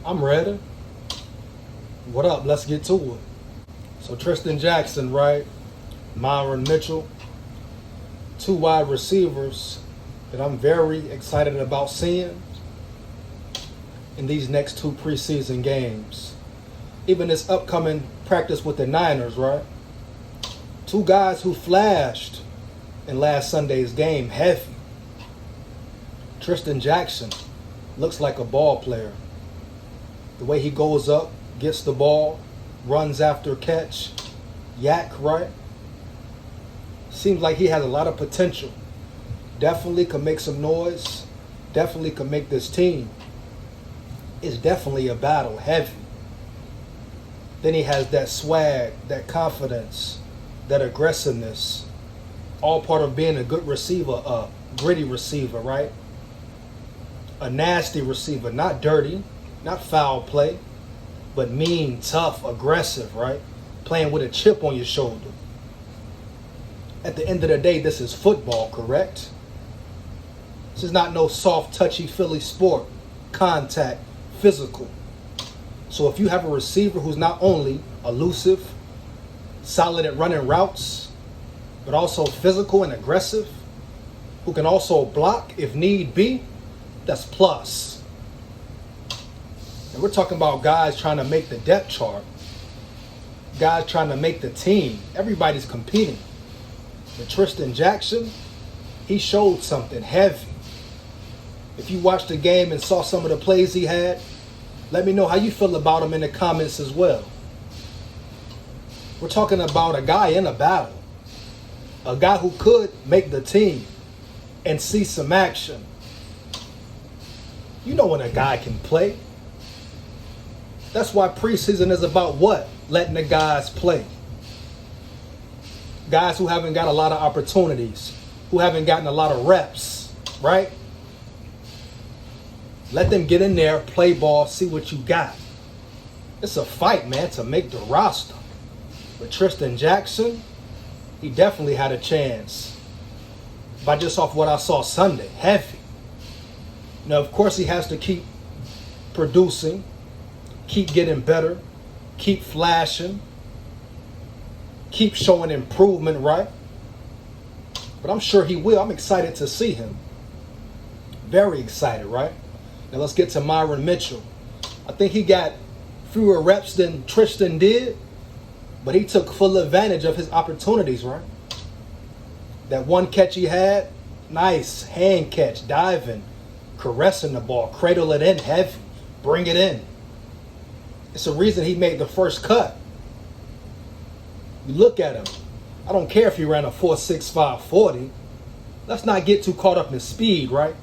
I'm ready. What up? Let's get to it. So Trishton Jackson, right? Myron Mitchell. Two wide receivers that I'm very excited about seeing in these next two preseason games. Even this upcoming practice with the Niners, right? Two guys who flashed in last Sunday's game heavy. Trishton Jackson looks like a ball player. The way he goes up, gets the ball, runs after catch, yak, right? Seems like he has a lot of potential. Definitely could make some noise. Definitely could make this team. It's definitely a battle, heavy. Then he has that swag, that confidence, that aggressiveness. All part of being a good receiver, a gritty receiver, right? A nasty receiver, not dirty, not foul play, but mean, tough, aggressive, right? Playing with a chip on your shoulder. At the end of the day, this is football, correct? This is not no soft, touchy-feely sport. Contact, physical. So if you have a receiver who's not only elusive, solid at running routes, but also physical and aggressive, who can also block if need be, that's plus. And we're talking about guys trying to make the depth chart. Guys trying to make the team. Everybody's competing. But Trishton Jackson, he showed something heavy. If you watched the game and saw some of the plays he had, let me know how you feel about him in the comments as well. We're talking about a guy in a battle. A guy who could make the team and see some action. You know when a guy can play. That's why preseason is about what? Letting the guys play. Guys who haven't got a lot of opportunities, who haven't gotten a lot of reps, right? Let them get in there, play ball, see what you got. It's a fight, man, to make the roster. But Trishton Jackson, he definitely had a chance. By just off what I saw Sunday, heavy. Now, of course, he has to keep producing, keep getting better, keep flashing, keep showing improvement, right? But I'm sure he will. I'm excited to see him. Very excited, right? Now let's get to Myron Mitchell. I think he got fewer reps than Trishton did, but he took full advantage of his opportunities, right? That one catch he had, nice hand catch, diving, caressing the ball, cradle it in heavy, bring it in. It's the reason he made the first cut. You look at him. I don't care if he ran a 4.65 40. Let's not get too caught up in speed, right?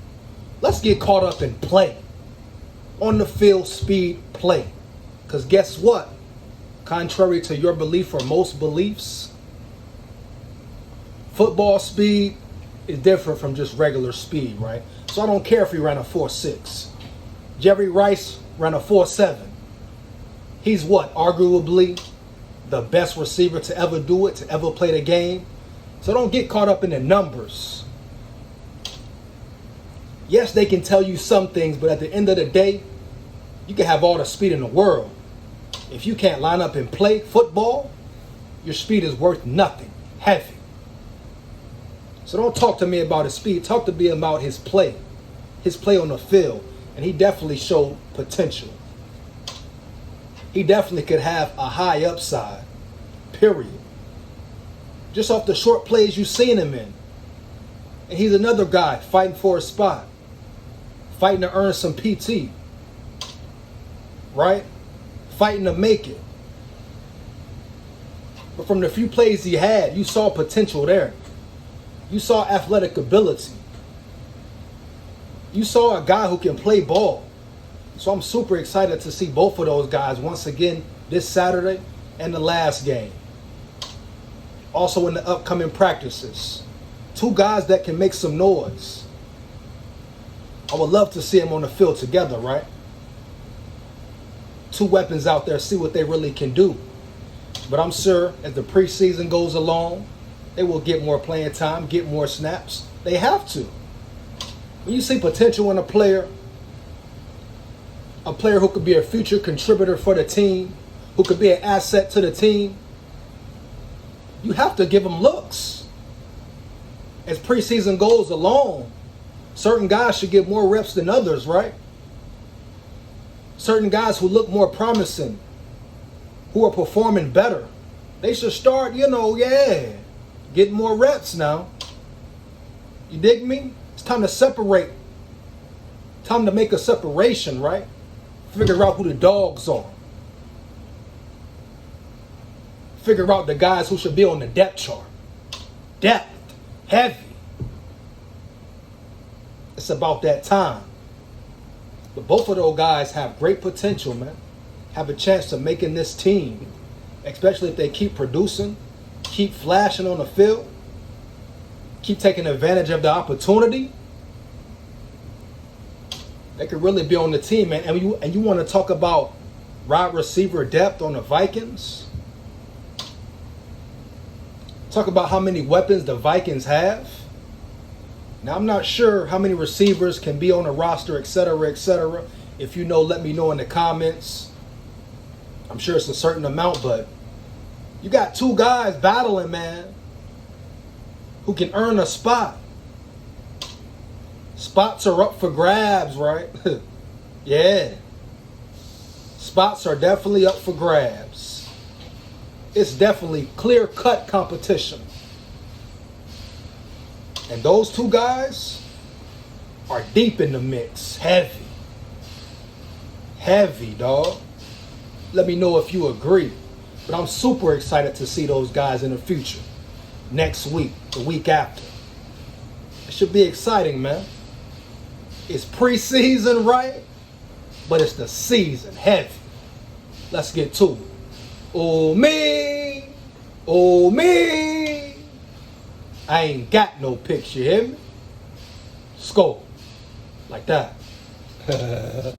Let's get caught up in play. On the field, speed, play. Because guess what? Contrary to your belief or most beliefs, football speed is different from just regular speed, right? So I don't care if he ran a 4.6. Jerry Rice ran a 4.7. He's what? Arguably the best receiver to ever do it, to ever play the game. So don't get caught up in the numbers. Yes, they can tell you some things, but at the end of the day, you can have all the speed in the world. If you can't line up and play football, your speed is worth nothing. Heavy. So don't talk to me about his speed. Talk to me about his play on the field. And he definitely showed potential. He definitely could have a high upside, period. Just off the short plays you've seen him in. And he's another guy fighting for a spot, fighting to earn some PT, right? Fighting to make it. But from the few plays he had, you saw potential there. You saw athletic ability. You saw a guy who can play ball. So I'm super excited to see both of those guys once again this Saturday and the last game. Also in the upcoming practices. Two guys that can make some noise. I would love to see them on the field together, right? Two weapons out there, see what they really can do. But I'm sure as the preseason goes along, they will get more playing time, get more snaps. They have to. When you see potential in a player, a player who could be a future contributor for the team, who could be an asset to the team, you have to give them looks. As preseason goes along, certain guys should get more reps than others, right? Certain guys who look more promising, who are performing better, they should start, getting more reps now. You dig me? It's time to separate. Time to make a separation, right? Figure out who the dogs are. Figure out the guys who should be on the depth chart. Depth. Heavy. It's about that time. But both of those guys have great potential, man. Have a chance to making this team. Especially if they keep producing, keep flashing on the field, keep taking advantage of the opportunity. They could really be on the team, man. And you want to talk about wide receiver depth on the Vikings? Talk about how many weapons the Vikings have. Now, I'm not sure how many receivers can be on the roster, et cetera, et cetera. If you know, let me know in the comments. I'm sure it's a certain amount, but you got two guys battling, man, who can earn a spot. Spots are up for grabs, right? Yeah. Spots are definitely up for grabs. It's definitely clear-cut competition. And those two guys are deep in the mix. Heavy. Heavy, dog. Let me know if you agree. But I'm super excited to see those guys in the future. Next week, the week after. It should be exciting, man. It's preseason, right? But it's the season. Heavy. Let's get to it. Oh, me. Oh, me. I ain't got no picture, you hear me? SKOL. Like that.